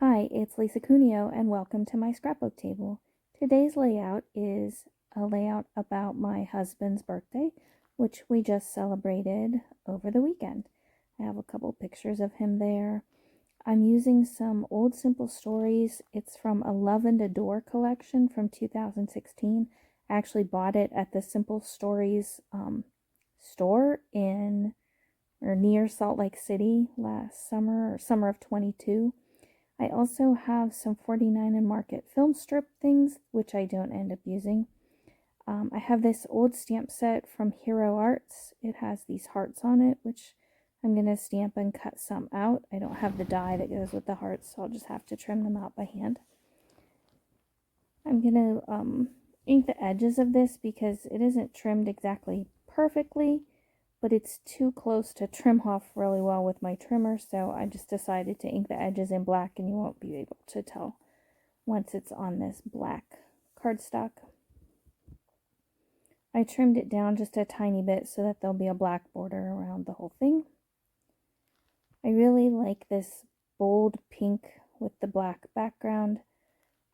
Hi, it's Lisa Cuneo and welcome to my scrapbook table. Today's layout is a layout about my husband's birthday, which we just celebrated over the weekend. I have a couple pictures of him there. I'm using some old simple stories. It's from a Love and Adore collection from 2016. I actually bought it at the Simple Stories store in or near Salt Lake City last summer or summer of 22. I also have some 49 and Market film strip things, which I don't end up using. I have this old stamp set from Hero Arts. It has these hearts on it, which I'm going to stamp and cut some out. I don't have the die that goes with the hearts, so I'll just have to trim them out by hand. I'm going to ink the edges of this because it isn't trimmed exactly perfectly, but it's too close to trim off really well with my trimmer, so I just decided to ink the edges in black, and you won't be able to tell once it's on this black cardstock. I trimmed it down just a tiny bit so that there'll be a black border around the whole thing. I really like this bold pink with the black background,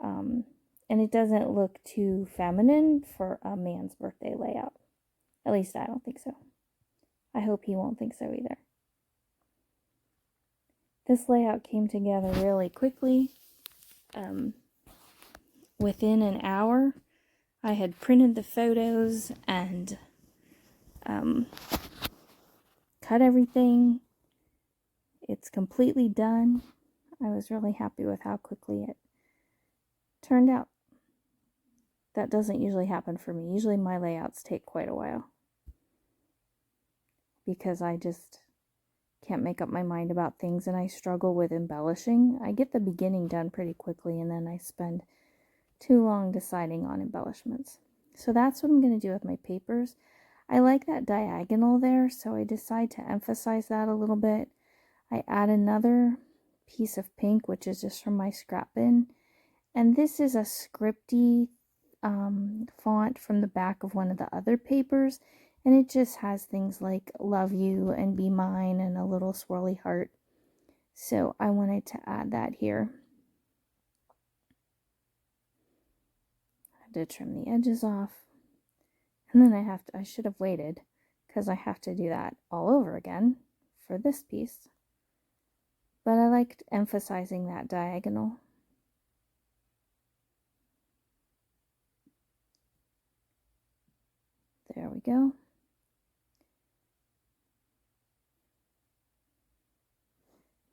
and it doesn't look too feminine for a man's birthday layout. At least I don't think so. I hope he won't think so either. This layout came together really quickly. Within an hour, I had printed the photos and cut everything. It's completely done. I was really happy with how quickly it turned out. That doesn't usually happen for me. Usually my layouts take quite a while because I just can't make up my mind about things and I struggle with embellishing. I get the beginning done pretty quickly and then I spend too long deciding on embellishments. So that's what I'm going to do with my papers. I like that diagonal there, so I decide to emphasize that a little bit. I add another piece of pink, which is just from my scrap bin. And this is a scripty font from the back of one of the other papers. And it just has things like love you and be mine and a little swirly heart. So I wanted to add that here. I had to trim the edges off. And then I should have waited because I have to do that all over again for this piece. But I liked emphasizing that diagonal. There we go.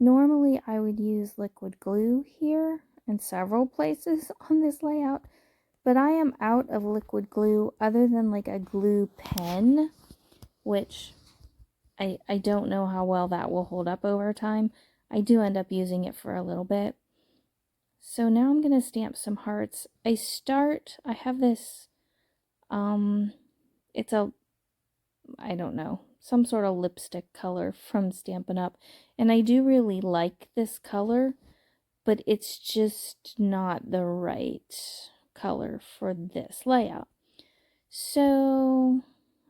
Normally I would use liquid glue here in several places on this layout, but I am out of liquid glue other than like a glue pen, which I don't know how well that will hold up over time. I do end up using it for a little bit. So now I'm going to stamp some hearts. I have this, it's I don't know, some sort of lipstick color from Stampin' Up. And I do really like this color, but it's just not the right color for this layout. So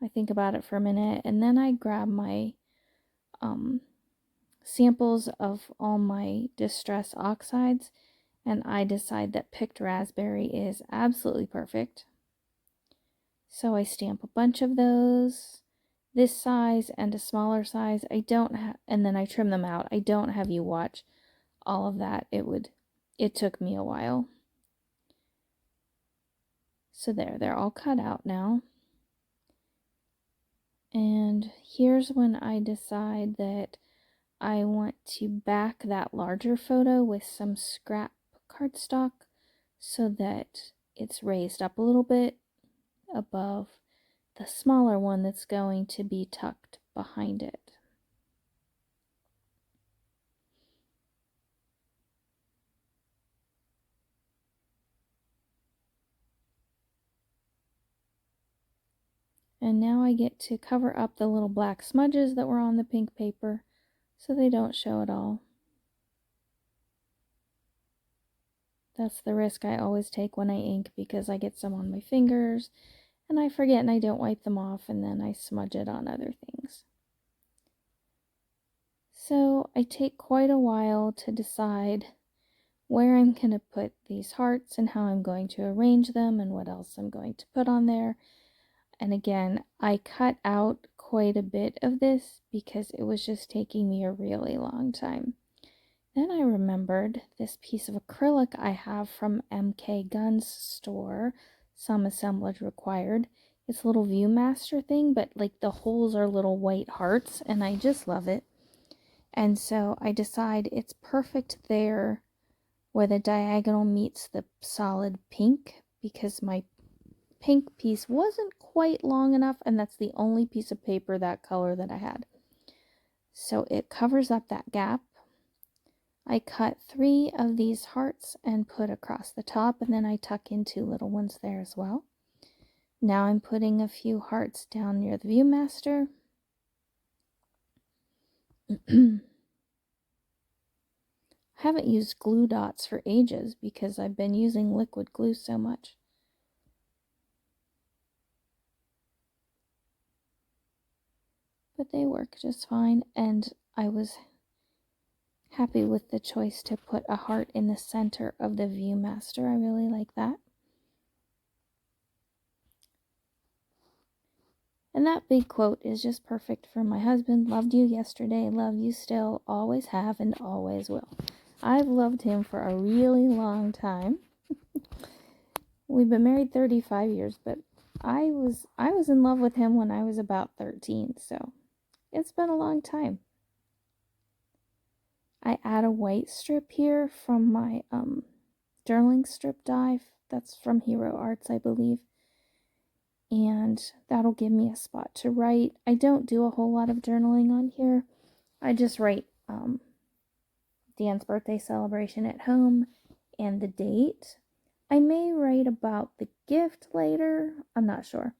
I think about it for a minute, and then I grab my samples of all my Distress Oxides, and I decide that Picked Raspberry is absolutely perfect. So I stamp a bunch of those, this size and a smaller size. And then I trim them out. I don't have you watch all of that. It took me a while. So they're all cut out now. And here's when I decide that I want to back that larger photo with some scrap cardstock so that it's raised up a little bit above the smaller one that's going to be tucked behind it. And now I get to cover up the little black smudges that were on the pink paper so they don't show at all. That's the risk I always take when I ink because I get some on my fingers and I forget and I don't wipe them off and then I smudge it on other things. So I take quite a while to decide where I'm going to put these hearts and how I'm going to arrange them and what else I'm going to put on there. And again, I cut out quite a bit of this because it was just taking me a really long time. Then I remembered this piece of acrylic I have from MK Guns store, some assemblage required. It's a little Viewmaster thing, but like the holes are little white hearts, and I just love it. And so I decide it's perfect there where the diagonal meets the solid pink, because my pink piece wasn't quite long enough, and that's the only piece of paper that color that I had. So it covers up that gap. I cut 3 of these hearts and put across the top, and then I tuck in 2 little ones there as well. Now I'm putting a few hearts down near the Viewmaster. I haven't used glue dots for ages because I've been using liquid glue so much. But they work just fine, and I was happy with the choice to put a heart in the center of the Viewmaster. I really like that. And that big quote is just perfect for my husband. Loved you yesterday, love you still, always have, and always will. I've loved him for a really long time. We've been married 35 years, but I was in love with him when I was about 13, so it's been a long time. I add a white strip here from my journaling strip die. That's from Hero Arts, I believe. And that'll give me a spot to write. I don't do a whole lot of journaling on here. I just write Dan's birthday celebration at home and the date. I may write about the gift later. I'm not sure.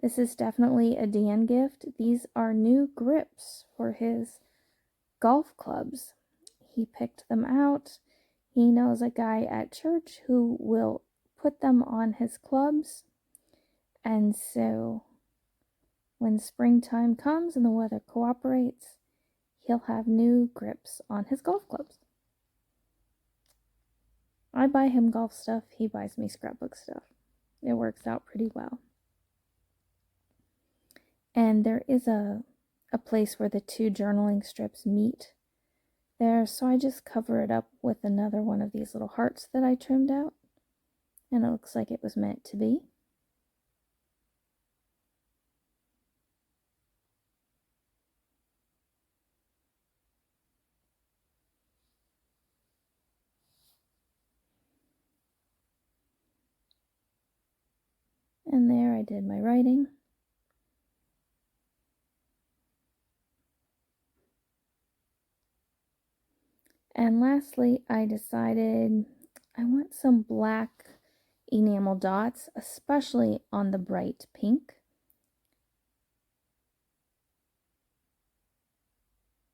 This is definitely a Dan gift. These are new grips for his golf clubs. He picked them out. He knows a guy at church who will put them on his clubs. And so when springtime comes and the weather cooperates, he'll have new grips on his golf clubs. I buy him golf stuff. He buys me scrapbook stuff. It works out pretty well. And there is a place where the 2 journaling strips meet there, so I just cover it up with another one of these little hearts that I trimmed out, and it looks like it was meant to be. And there I did my writing. And lastly, I decided I want some black enamel dots, especially on the bright pink.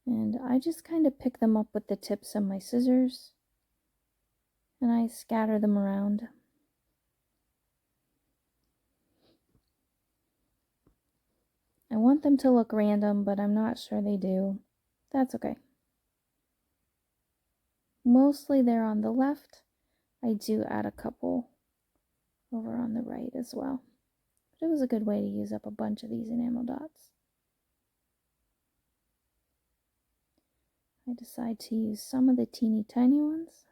And I just kind of pick them up with the tips of my scissors, and I scatter them around. I want them to look random, but I'm not sure they do. That's okay. Mostly they're on the left. I do add a couple over on the right as well. But it was a good way to use up a bunch of these enamel dots. I decide to use some of the teeny tiny ones.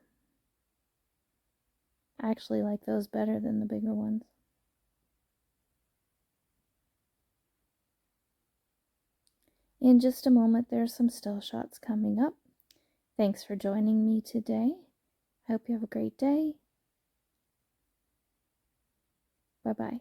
I actually like those better than the bigger ones. In just a moment, there are some still shots coming up. Thanks for joining me today. I hope you have a great day. Bye-bye.